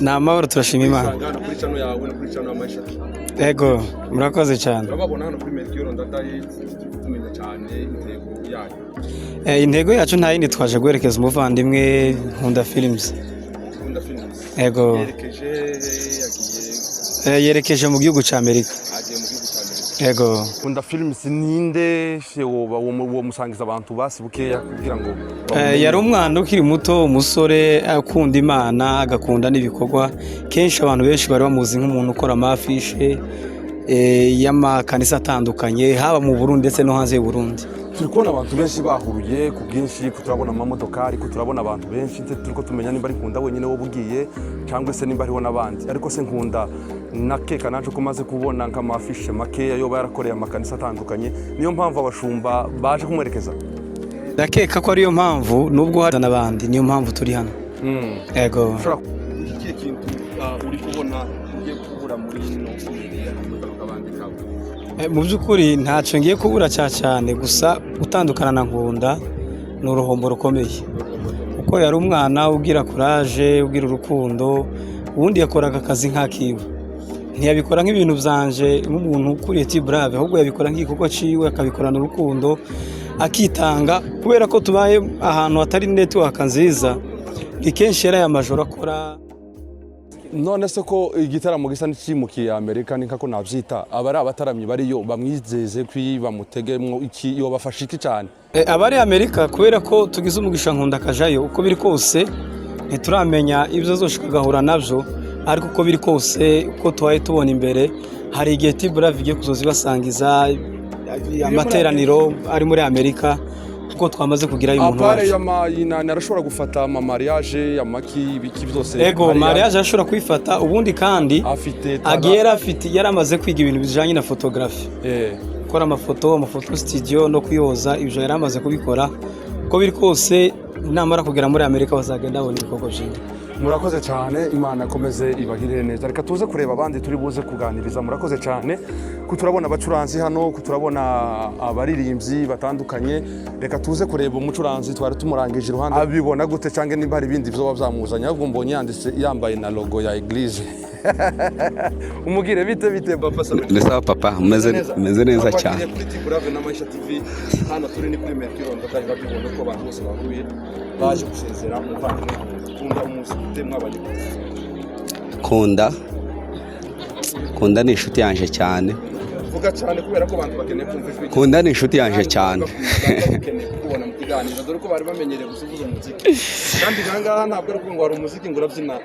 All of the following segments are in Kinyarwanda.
Nta mahoro turashima Imana. Ego murakoze cyane. Intego yacu nta yindi twaje guherekeza umuvandimwe Nkunda Films. Ego yerekeje mu gihugu cya Amerika. Ego Nkunda Films ninde wo musangiza abantu basi bukeya kugira ngo yari umwana ukiri muto, umusore akunda Imana agakunda n'ibikorwa. Kenshi abantu benshi bari bamuzi nk'umuntu ukora amafishe y'amakanisa atandukanye haba mu Burundi ndetse no hanze y'u Burundi. Turikubona abantu benshi bahuruye ku bwinshi, turabona amamodoka ariko turabona abantu benshi, turiko tumenya nimba ari Nkunda wenyine wo bugiye cyangwa se nimba hariho n'abandi. Ariko se Nkunda nakeka naje kumaze kubona nk'amafishe makeya yo barakoreye amakanisa atandukanye, niyo mpamvu abashumba baje kumwerekeza. Ndakeka ko ariyo mpamvu nubwo hari n'abandi, niyo mpamvu turi hano. Ego iki kintu uri kubona ugiye kubura muri ino mu by'ukuri ntacyo ngiye kubura cyane, gusa gutandukana na Nkunda ni uruhombo rukomeye, kuko yari umwana ugira courage, ugira urukundo, ubundi yakoraga akazi nk'akiwe, ntiyabikora nk'ibintu byanje nk'umuntu ukuriye T-Brave, ahubwo yabikora nk'igikorwa ciwe, akabikorana urukundo, akitanga. Kubera ko tubaye ahantu hatari network nziza, ikenshi yari amajoro akora. None se ko igitaramo gisa n'ikimukiye Amerika ni kako navyita, abari abataramyi bariyo bamwizeze bamutege iki yo bafasha iki cyane abari Amerika, kubera ko tugize umugisha Nkunda akajayo. Uko biri kose ntituramenya ibyo azoshika gahura navyo, ariko uko biri kose uko twaye tubona imbere, hari igihe T-Brave igiye kuzoza ibasangiza amateraniro ari muri Amerika, kuko twamaze kugira umuntu wacu. Apare y'amayina arashobora gufata ama mariage amaki biki byose. Ego mariage ashobora kwifata, ubundi kandi afite yaramaze kwiga ibintu bijanye na photography, gukora amafoto studio no kuyoza, ibyo yaramaze kubikora. Uko biri kose namara kugera muri Amerika bazagenda babona ibikorwa byinshi. Murakoze cyane, Imana akomeze ibagirire neza. Reka tuze kureba abandi turi buze kuganiriza. Murakoze cyane kuturabona abacuranzi hano, kuturabona abaririmbyi batandukanye. Reka tuze kureba umucuranzi twari tumurangije iruhande, abibona gute cyangwa nimba hari ibindi byo babyamuzanya, ahubwo mbonye yanditse yambaye na logo ya Eglise. Umugire bite papa Samuel? Ndasa papa meze neza cyane. Brave na Maisha TV hano turi ni kuri Metro ndakaje babibona ko abantu bose bahuye baje gusezera umuvandimwe Nkunda umusite mwabanye. Nkunda ni inshuti yanje cyane. Vuga cyane kubera ko abantu bakeneye kumva ijwi. Nkunda ni inshuti yanje cyane. Kubona mu kiganiro dore ko bari bamenyereye gusubiza umuziki. Kandi gangaha ntabwo ari ngo hari umuziki ngo urabyina.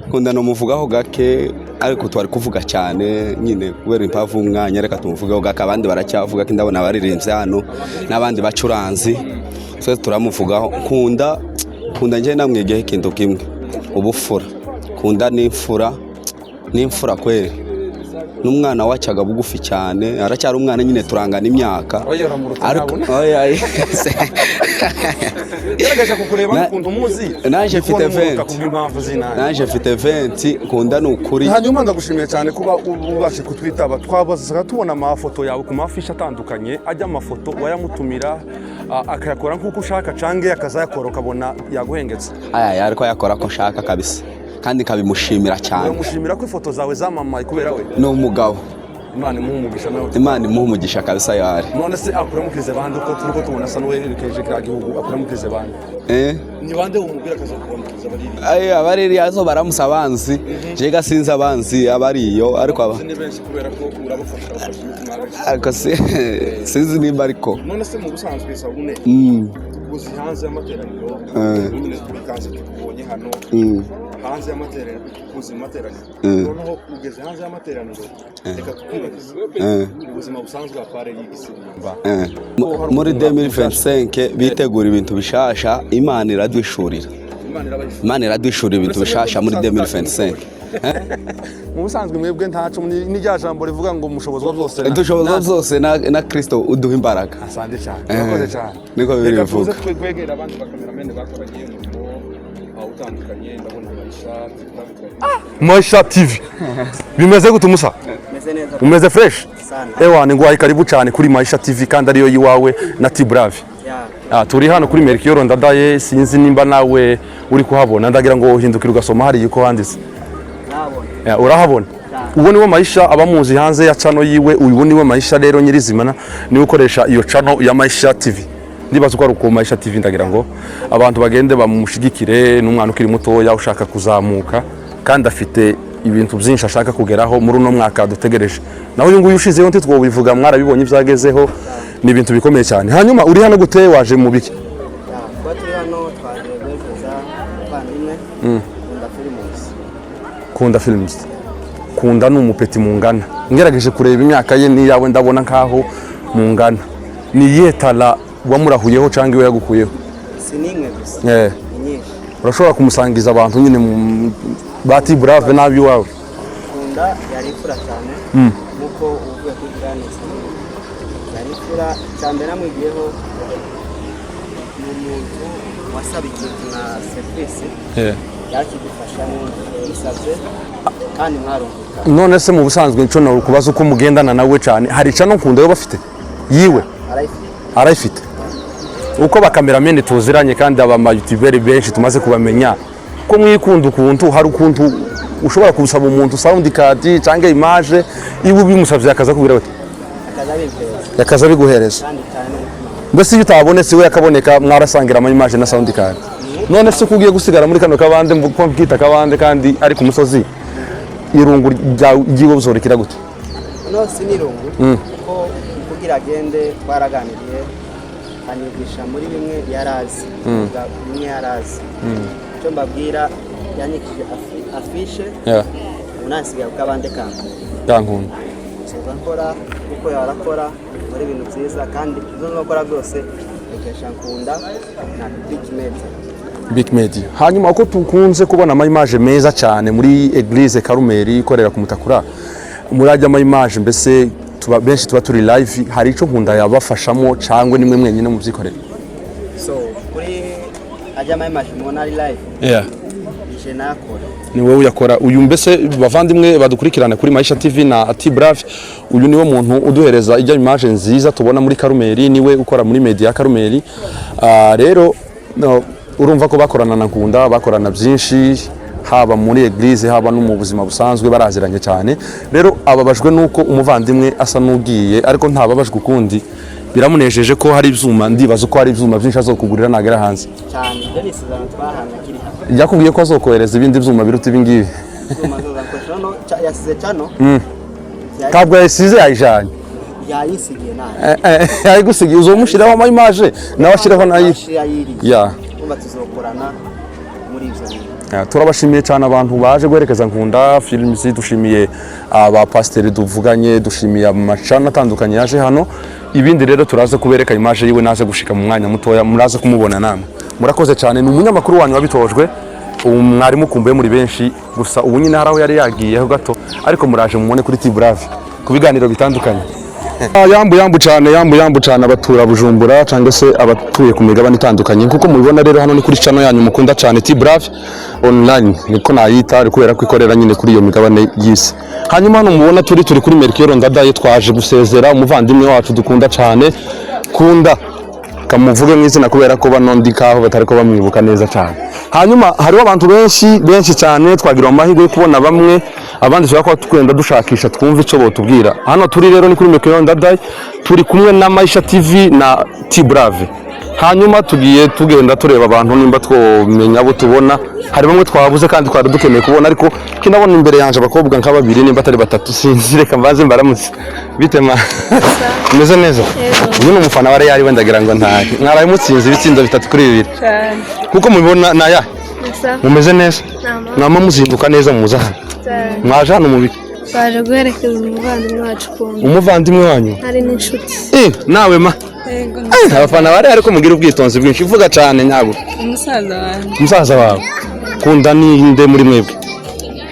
Nkunda no muvugaho gake, ariko twari kuvuga cyane nyine kubera impamvu umwanya, reka tumuvugaho gake. Abandi baracyavuga ko ndabona abaririmbyi hano n'abandi bacuranzi, so turamuvugaho. Nkunda nje namwigeho ikintu kimwe, ubufura. Nkunda n'imfura kweri, n'umwana wacaga bugufi cyane, aracyari umwana nyine turangana imyaka. Ariko yaragaje kukureba n'ukuntu muzi. Naje mfite 20 Nkunda n'ukuri. Hanyuma ndagushimiye cyane kuba ubashe kutwitaba. Twabazaga tubona amafoto yawe ku mafisha atandukanye, ajya amafoto wayamutumira akayakora nk'uko ushaka cange akazayakora ukabona yaguhengetse. Ariko yakora ko shaka kabisa, kandi kabimushimira cyane. Mushimira ko ifoto zawe zamamaye kubera we. No mugabo. Imana imuhumugisha nawe. Imana imuhumugisha kabisa yari. None se akuramukize bande ko turiko tubona sa n'uwerekeje kira gihugu, akuramukize bande. Ni bande umubwira kaza kuramukiza bariri. Abariri yazo baramusa abanzi. Jega sinza abanzi abariyo, ariko aba. Ni benshi kubera ko urabafasha ariko sinzi nimba ariko. None se mu busanzwe sabune. Tukuzi hanze y'amateraniro. Nyine tubikanze tukubonye hano. Hanze y'amateraniro tukuzi amateraniro. Noneho ugeze hanze y'amateraniro. Reka tukwibagize. Ubuzima busanzwe apare y'igisirimba. Muri 2025 bitegura ibintu bishasha, Imana iradwishurira. Imana iradwishurira ibintu bishasha muri 2025. Mu busanzwe mwebwe ntacu ni rya jambo rivuga ngo mushobozwa byose. Dushobozwa byose na Kristo uduha imbaraga. Asante cyane. Murakoze cyane. Niko biri bivuga. Twegera abandi bakameramene bakoragiye mu utandukanye, ndabona Maisha TV. Bimeze gute Musa? Umeze fresh? Ewa ni ngwaye karibu cyane kuri Maisha TV kandi ariyo yiwawe na T-Brave. turi hano kuri Melchior Ndadaye, sinzi nimba nawe uri kuhabona, ndagira ngo uhindukire ugasoma hari yuko handitse. Urahabona ubu niwe Maisha abamuzi hanze ya channel yiwe, uyu niwe Maisha rero nyirizimana niwe ukoresha iyo channel ya Maisha TV. Ndibaza ko ari uko Maisha TV, ndagira ngo abantu bagende bamushigikire, n'umwana ukiri muto ushaka kuzamuka kandi afite ibintu byinshi ashaka kugeraho muri uno mwaka dutegereje. Naho uyu nguyu ushizeho nti twobivuga mwarabibonye byagezeho, ni ibintu bikomeye cyane. Hanyuma uri hano gute, waje mu biki? Turi hano twaje guherekeza abavandimwe Kunda Films. Kunda n'umupeti mungana, ngerageje kureba imyaka ye ni yawe ndabona nkaho mungana. Ni yetala wamurahuyeho cyangwa iwe yagukuyeho? Sinimwe gusa. Nyinshi. Urashobora kumusangiza abantu nyine bati brave nabi wawe. Kunda yari fura cyane. Nuko uvuye kuri Granise. Yari fura cyane namwigiyeho n'umuntu wasabikiye na service. Yakidufasha n'isabye kandi mwarumvuka. None se mu busanzwe nco na kubaza uko mugendana nawe cyane, hari cano Kunda yo bafite yiwe arayifite uko bakameramende tuziranye kandi aba YouTuber benshi tumaze kubamenya ko mwikunda ukuntu hari ukuntu ushobora kubusaba umuntu sound card cyangwa image ibu bimusavye akaza kubira bati yakaza biguhereza mbese iyo utabonetse we yakaboneka mwarasangira ama image na sound card. None se kugiye gusigara muri kano kabande mvuko bwita kabande kandi ari ku musozi irungu ryawe buzorekera gute? No sinirungu ko kugira agende twaraganiriye anyigisha muri bimwe yarazi bimwe yarazi cyo mbabwira yanyikije afishe unasiga ukabande kankunda nkora uko yarakora muri ibintu byiza kandi izo nkora byose bikesha Kunda na Big Media. Hanyuma uko tukunze kubona ama image meza cyane muri Eglise Karumeri ikorera ku Mutakura, murajya ama image mbese benshi tuba turi live, hari ico Kunda yabafashamo cyangwa nimwe mwenyine mu byikorera? So kuri ajya ama image mubona ari live je nakora ni wowe yakora. Uyu mbese bavandimwe badukurikirana kuri Maisha TV na T-Brave, uyu niwe muntu uduhereza ijya image nziza tubona muri Karumeri, niwe ukora muri media Karumeri. Rero urumva ko bakorana na Kunda, bakorana byinshi haba muri Eglise haba no mu buzima busanzwe baraziranye cyane. Rero ababajwe nuko umuvandimwe asa nugiye, ariko ntababajwe ukundi, biramunejeje ko hari ivyuma, ndibaza ko hari ivyuma byinshi azokugurira nagera hanze cyane. Denise twahana kiri yakubwiye ko azokohereza ibindi vyuma biruta ibingibi. Yasize cyano kabwo yasize yayijanye yayisigiye nayo yayigusigiye uzomushiraho ama image nawe ashiraho nayo tuzokorana muri ivyo. Turabashimiye cyane abantu baje guherekeza Kunda Films, dushimiye aba pasiteri duvuganye, dushimiye amacana atandukanye yaje hano. Ibindi rero turaze kubereka image yiwe naze gushika mu mwanya mutoya, muraze kumubona namwe. Murakoze cyane, ni umunyamakuru wanyu wabitojwe, mwarimu kumbuye muri benshi, gusa ubu nyine haraho yari yagiyeho gato, ariko muraje mumone kuri T-Brave ku biganiro bitandukanye. Yambu cyane abatura Bujumbura cyangwa se abatuye ku migabane itandukanye, kuko mubibona rero hano ni kuri channel yanyu mukunda cyane T-Brave online, niko nayita ari kubera ko ikorera nyine kuri iyo migabane y'isi. Hanyuma hano mubona turi kuri Melchior Ndadaye, twaje gusezera umuvandimwe wacu dukunda cyane Kunda, kamuvuge mwizina kubera ko banondikaho batari ko bamwibuka neza cyane. Hanyuma hariho abantu benshi cyane, twagira amahirwe yo kubona bamwe, abandi cyangwa twenda dushakisha twumva ico botubwira. Hano turi rero ni kuri Melchior Ndadaye, turi kumwe na Maisha TV na T-Brave. Hanyuma tugiye tugenda tureba abantu nimba twomenya abo tubona, hari bamwe twabuze kandi twari dukeneye kubona, ariko kinabona imbere yanje abakobwa nka babiri nimba atari batatu, sinzi, reka mbaze mbaramutse. Bitema meze neza? Uyu ni umufana wa Real wendagira ngo ntahe. Mwaraye mutsinze ibitsindo 3-2 cyane. Kuko mubibona naya mumeze neza? Mwama muzinduka neza mu muzahana. Mwaje hano mu biki? Baje guherekeza umuvandimwe wacu Kunda. Umuvandimwe wanyu? Hari n'inshuti. Nawe ma? Yego. Abafana bari ariko mugira ubwitonzi bwinshi, uvuga cyane nyago. Umusaza wawe. Kunda ni nde muri mwebwe?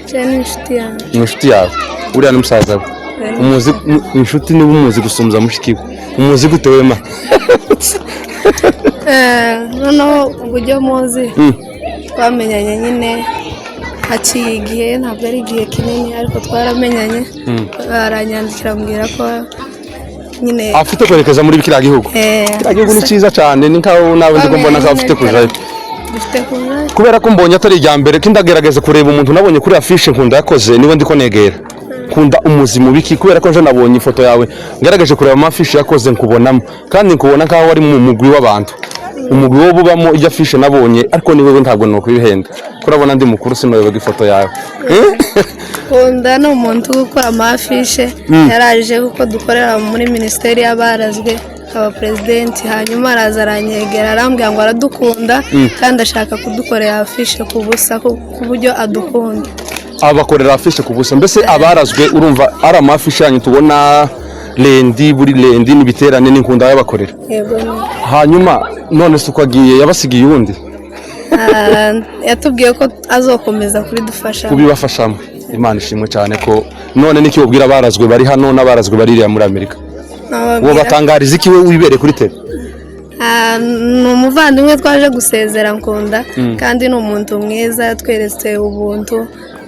Cyane inshuti yanjye. Inshuti yawe. Uriya ni musaza we. Umuzi inshuti ni umuzi gusumza mushikiwe. Umuzi gute wema? Noneho uburyo muzi twamenyanye nyine haciye igihe, ntabwo ari igihe kinini ariko twaramenyanye. Baranyandikira mbwira ko nyine afite kwerekeza muri kiriya gihugu kiriya gihugu ni cyiza cyane ni nkaho nawe ndi kumbona ko afite kujayo dufite kujayo kubera ko mbonye atari irya mbere ko ndagerageza kureba umuntu nabonye kuri afishe nkunda yakoze niwe ndiko negera kunda umuzi mu biki kubera ko nje nabonye ifoto yawe ngerageje kureba amafishe yakoze nkubonamo kandi nkubona nkaho ari mu mugwi w'abantu umugwi wo bubamo ijya afishe nabonye ariko ni wewe ntabwo nokwihenda kurabona ndi mukuru sinoyoboga ifoto yawe kunda ni umuntu ukora amafishe yaraje kuko dukorera muri minisiteri y'abarazwe aba presidenti hanyuma araza aranyegera arambwira ngo aradukunda kandi ashaka kudukorera afishe ku busa ku buryo adukunda abakorera afishe ku busa mbese abarazwe urumva ari amafishe yanyu tubona lendi buri lendi n'ibiterane n'inkunda y'abakorera yego hanyuma none se uko agiye yabasigiye uwundi yatubwiye ko azokomeza kubidufasha kubibafashamo Imana ishimwe cyane ko none niki ubwira abarazwe bari hano n'abarazwe baririya muri Amerika uwo batangariza iki we wibereye kuri tele ni umuvandimwe twaje gusezera nkunda kandi ni umuntu mwiza yatweretse ubuntu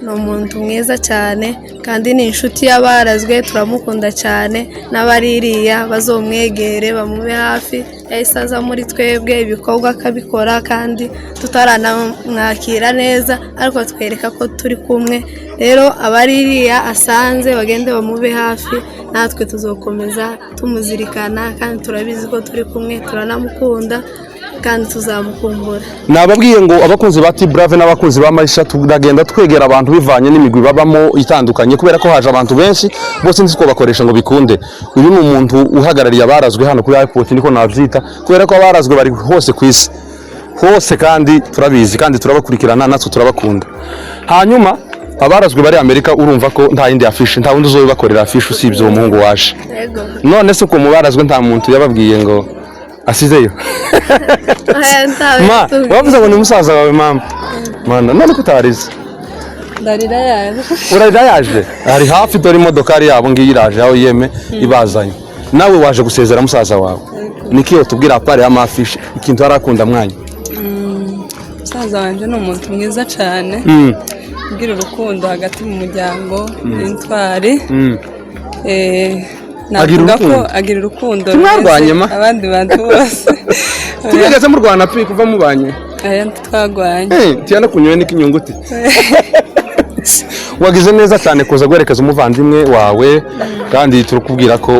ni umuntu mwiza cyane kandi ni inshuti y'abarazwe turamukunda cyane n'abaririya bazomwegere bamube hafi yahise aza muri twebwe ibikorwa akabikora kandi tutaranamwakira neza ariko twereka ko turi kumwe rero abaririya asanze bagende bamube hafi natwe tuzokomeza tumuzirikana kandi turabizi ko turi kumwe turanamukunda kandi tuzamukumbura nababwiye ngo abakunzi ba T-Brave n'abakunzi ba Maisha turagenda twegera abantu bivanye n'imigwi babamo itandukanye kubera ko haje abantu benshi bose nzi ko bakoresha ngo bikunde uyu ni umuntu uhagarariye abarazwe hano kuri airport niko navyita kubera ko abarazwe bari hose ku isi hose kandi turabizi kandi turabakurikirana natwe turabakunda hanyuma abarazwe bari Amerika urumva ko nta yindi afishe nta wundi uzobakorera afishe usibye uwo muhungu waje none se ko mubarazwe nta muntu yababwiye ngo asizeyo ma wavuze ngo ni musaza wawe mama mana none kutarize ndarira yaje urarira yaje ari hafi dore imodokari yabo ngiyi iraje aho yeme ibazanye nawe waje gusezera musaza wawe niki yo tubwira apare y'amafishe ikintu arakunda mwanya musaza wanje ni umuntu mwiza cyane ugira urukundo hagati mu muryango n'intwari navuga ko agira urukundo mwarwanye ma abandi bantu bose tugeze mu Rwanda pe kuva mubanye twagwanye tiyana kunyoye n'ikinyunguti wagize neza cyane kuza guherekeza umuvandimwe wawe kandi turakubwira ko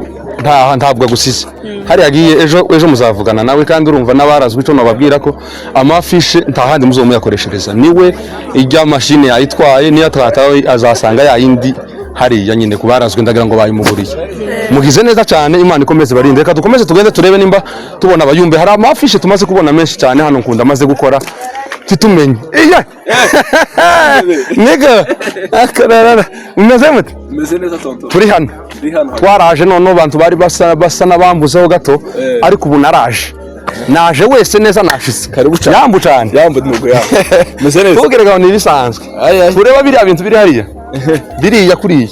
ntabwo agusize hari yagiye ejo muzavugana nawe kandi urumva n'abarazwe ico nababwira ko amafishe nta handi muzomuyakoreshereza niwe ijya mashine yayitwaye niyo atatawe azasanga yayindi hariya nyine kubarazwe ndagira ngo bayimuguriye mugize neza cyane Imana ikomeze barinde reka dukomeze tugende turebe nimba tubona abayumbe hari amafishe tumaze kubona menshi cyane hano nkunda maze gukora titumenye nega akarara umeze mute Meze neza tonto turi hano twaraje none abantu bari basa nabambuzeho gato ariko ubu naje wese neza nashise karibu cyane yambu cyane yambu nugo yawe meze neza tugerega ni bisanzwe ureba biriya bintu biri hariya biriya kuriya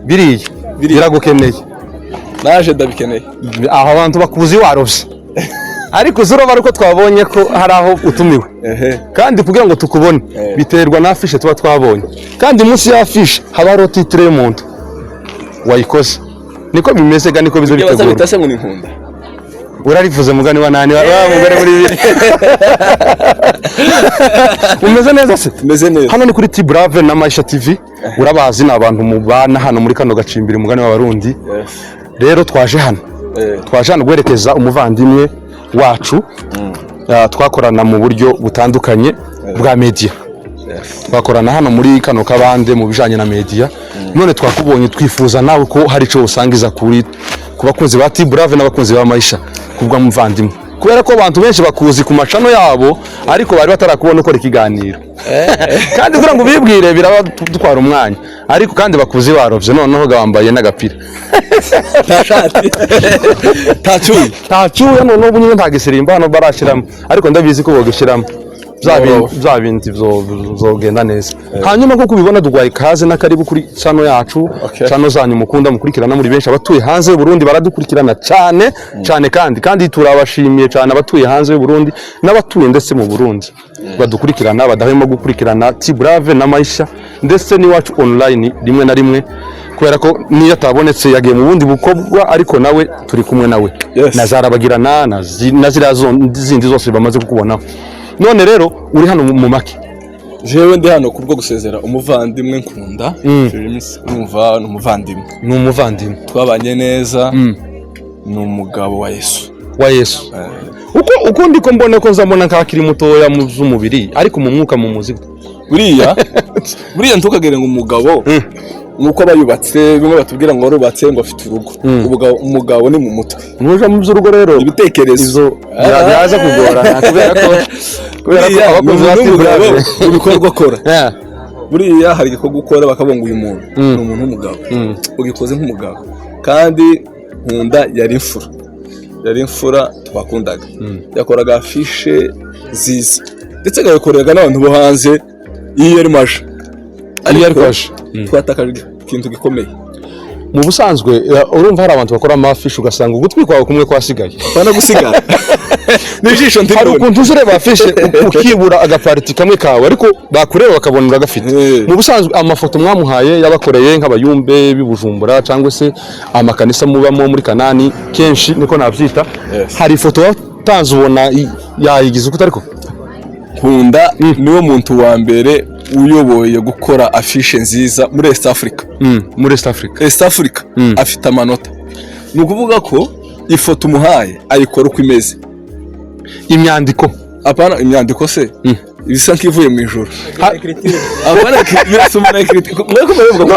biriya biragukeneye naje ndabikeneye aho abantu bakuzi warovye ariko zuroba ariko twabonye ko hari aho utumiwe kandi kugira ngo tukubone biterwa na afishe tuba twabonye kandi munsi ya afishe haba hari titre y'umuntu wayikoze niko bimeze ga niko bizobitegura bitase ngo ni nkunda urarivuze mugani wa nani wa mugore muri bibiri umeze neza se meze neza hano ni kuri T-Brave na Maisha TV urabazi na abantu mubana hano muri kano gacimbiri mugani w'abarundi rero twaje hano guherekeza umuvandimwe wacu twakorana mu buryo butandukanye bwa media twakorana hano muri kano kabande mu bijanye na media none twakubonye twifuza nawe ko hari ico usangiza kuri ku bakunzi ba T-Brave n'abakunzi ba Maisha kubwa muvandimwe kubera ko abantu benshi bakuzi ku macano yabo ariko bari batarakubona uko ikiganiro kandi kugira ngo bibwire birabadutwara umwanya ariko kandi bakuzi barovye noneho gabambaye n'agapira tacuye noneho bunye ntagiserimba hano barashiramo ariko ndabizi ko bogishiramo bya bintu bizogenda neza hanyuma nko kubibona dugwaye kaze n'akaribu kuri chano yacu chano zanyu mukunda mukurikirana muri benshi abatuye hanze y'u Burundi baradukurikirana cyane kandi turabashimiye cyane abatuye hanze y'u Burundi n'abatuye ndetse mu Burundi badukurikirana badahwema gukurikirana T-Brave na Maisha ndetse n'iwacu online rimwe na rimwe kubera ko niyo atabonetse yagiye mu bundi bukorwa ariko nawe turi kumwe nawe na Zarabagirana na ziriya zindi zose bamaze kukubonaho. None rero uri hano mu make? Jewe ndi hano kubwo gusezera umuvandimwe nkunda. Numva ni umuvandimwe twabanye neza. Ni umugabo wa Yesu. Uko ndiko mbona ko nzamona nkakiri mutoya mu z'umubiri ariko mu mwuka mu muzika buriya ntukagere ngo umugabo nuko abayubatse bimwe batubwira ngo warubatse ngo afite urugo. Umugabo ni mu mutwe nuja mu by'urugo rero ibitekerezo yaza kugorana kubera ko abakozi b'umugabo ibikorwa akora. Buriya hari igikorwa ukora bakabonga uyu muntu ni umuntu w'umugabo ugikoze nk'umugabo. Kandi nkunda yari imfura twakundaga. Yakoraga afishe ziza ndetse agakoreraga n'abantu bo hanze iyo yari maje twatakaje ikintu gikomeye. Mu busanzwe urumva hari abantu bakora amafishe ugasanga ugutwi kwawe kumwe kwasigaye bana gusigara n'ijisho ndibona. Hari ukuntu uzureba afishe ukibura agapariti kamwe kawe ariko bakureba bakabona uragafite. Mu busanzwe amafoto mwamuhaye yabakoreye nk'abayumbe b'Ibujumbura cyangwa se amakanisa mubamo muri Kanani kenshi niko nabyita. Hari ifoto watanze ubona yayigize uko ariko nkunda niwe muntu wa mbere uyoboye gukora afishe nziza muri East Africa. Muri East Africa afite amanota. Ni ukuvuga ko ifoto umuhaye ayikora uko imeze. Imyandiko apana imyandiko se ibisa nk'ivuye mu ijuru. Apana birasoma na critique mweko bavuga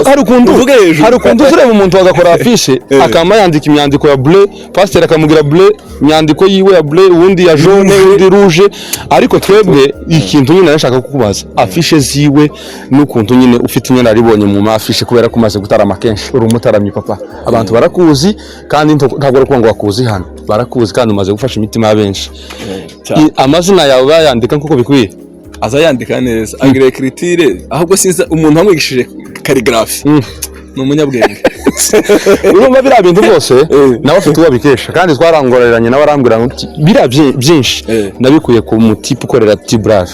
hari ukuntu uzureba umuntu agakora afishe akama yandika imyandiko ya bleu, pasteur akamugira bleu, imyandiko yiwe ya bleu, ubundi ya jaune, ubundi rouge. Ariko twebwe ikintu nyine nashaka kukubaza afishe ziwe n'ukuntu nyine ufite nyine aribonye mu mafishe kubera ko umaze gutarama kenshi uri umutaramye papa. Abantu barakuzi kandi ntabwo ari ngo bakuzi hano barakuzi kandi umaze gufasha imitima y'abenshi. Amazina yawe bayandika nkuko bikwiye azayandika neza agira écriture ahubwo sinza umuntu amwigishije calligraphy ni umunyabwenge. Urumva bira bintu byose nawe afite uwo bikesha kandi twarangoreranye nawe arambwira ngo bira byinshi nabikuye ku mutipe ukorera T-Brave.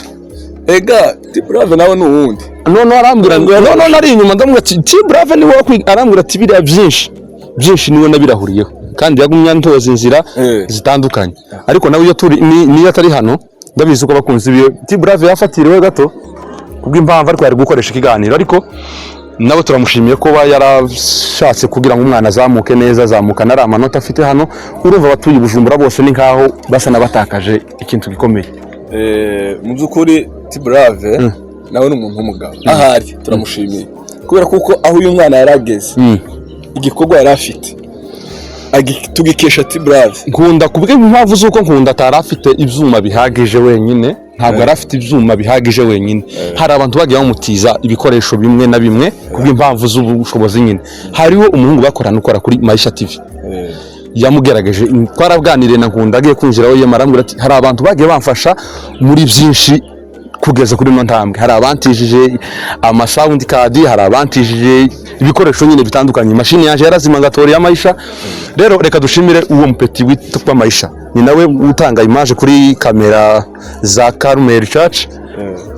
Ega T-Brave nawe ni uwundi none arambwira ngo none nari inyuma ndamubwira T-Brave ni wowe arambwira ati bira byinshi niwe nabirahuriyeho kandi yagumya ntoza inzira zitandukanye. Ariko nawe iyo turi niyo atari hano ndabizi ko bakunze ibiyo T-Brave yafatiriwe gato kubw'impamvu ariko yari gukoresha ikiganiro ariko nabo turamushimiye ko yarashatse kugira ngo umwana azamuke neza azamuka nari amanota afite hano. Urumva abatuye Bujumbura bose ni nkaho basa nabatakaje ikintu gikomeye. Mu by'ukuri T-Brave nawe ni umuntu w'umugabo ahari turamushimiye kubera kuko aho uyu mwana yarageze igikorwa yari afite tugikesha T-Brave. Nkunda kubwe impamvu zuko nkunda atari afite ibyuma bihagije wenyine ntabwo yari afite ibyuma bihagije wenyine. Hari abantu bagiye bamutiza ibikoresho bimwe na bimwe kubw'impamvu z'ubushobozi nyine. Hariho umuhungu bakorana ukora kuri Maisha TV yamugerageje twarabwaniriye na Nkunda agiye kwinjiraho yemarambwira ati hari abantu bagiye bamfasha muri byinshi kugeza kuri no ntambwe. Hari abantijije amasound card, hari abantijije ibikoresho nyine bitandukanye. Mashini yaje yarazimangatori ya Maisha. Rero reka dushimire uwo mupeti witwa Maisha ni nawe utanga image kuri kamera za Carmel Church.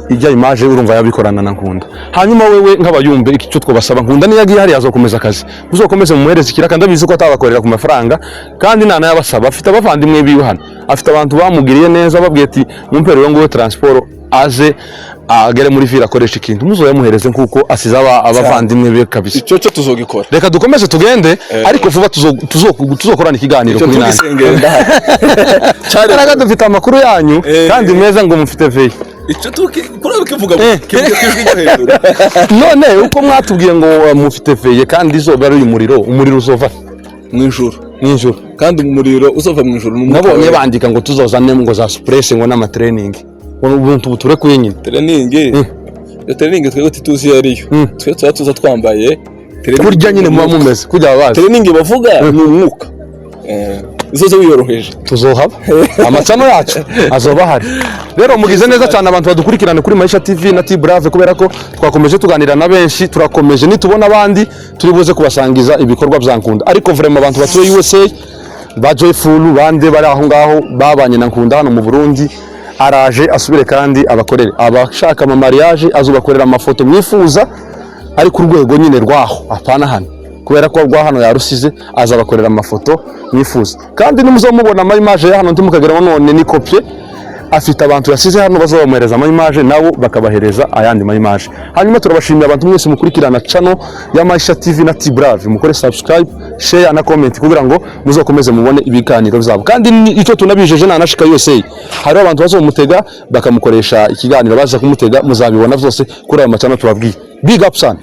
Ijya image urumva yabikorana na Nkunda. Hanyuma wewe nk'abayumbe iki cyo twabasaba Nkunda ni yagiye hari azokomeza akazi muzokomeze mumuhereze kiraka ndabizi ko atabakorera ku mafaranga kandi nana yabasaba afite abavandimwe biwe hano afite abantu bamugiriye neza babwiye ati mumpere yo ngo transport aze agere muri vira akoresha ikintu muzo yamuhereze nkuko asiza abavandimwe be kabisa. Icyo cyo tuzogikora reka dukomeze tugende ariko vuba tuzokorana ikiganiro kuri nani cyane dufite amakuru yanyu kandi meza ngo mufite veyi icyo tukora bikivuga hejuru none uko mwatubwiye ngo mufite veyi kandi izoba ari umuriro uzova mw'ijuru kandi umuriro uzova mw'ijuru nabonye bandika ngo tuzozane ngo za suppress ngo n'ama training ubuntu buturekuye nyine training twego tuzi yariyo twe tuza twambaye kurya nyine muba mumeze kujya abazi training bavuga ni umwuka izoze wiyoroheje tuzohaba amacano yacu azoba hari. Rero mugize neza cyane abantu badukurikirana kuri Maisha TV na T-Brave kubera ko twakomeje tuganira na benshi turakomeje nitubona abandi turi buze kubasangiza ibikorwa bya Nkunda ariko vraiment abantu batuye USA ba Joyful bande bari aho ngaho babanye na Nkunda hano mu Burundi araje asubire kandi abakorere abashaka ama mariage azubakorera amafoto mwifuza ari ku rwego nyine rwaho apana hano kubera ko rwa hano yarusize azabakorera amafoto mwifuza kandi nimuzomubona ama image ya hano ntimukagera none ni kopie afite abantu yasize hano bazobamuhereza ama image nabo bakabahereza ayandi ma image. Hanyuma turabashimira abantu mwese mukurikirana channel ya Maisha TV na T-Brave, mukore subscribe, share na comment kugira ngo muzokomeze mubone ibiganiro byabo. Kandi icyo tunabijeje nanashika yose hari abantu bazomutega bakamukoresha ikiganiro baza kumutega muzabibona byose kuri aya machannel tubabwiye. Big up sana.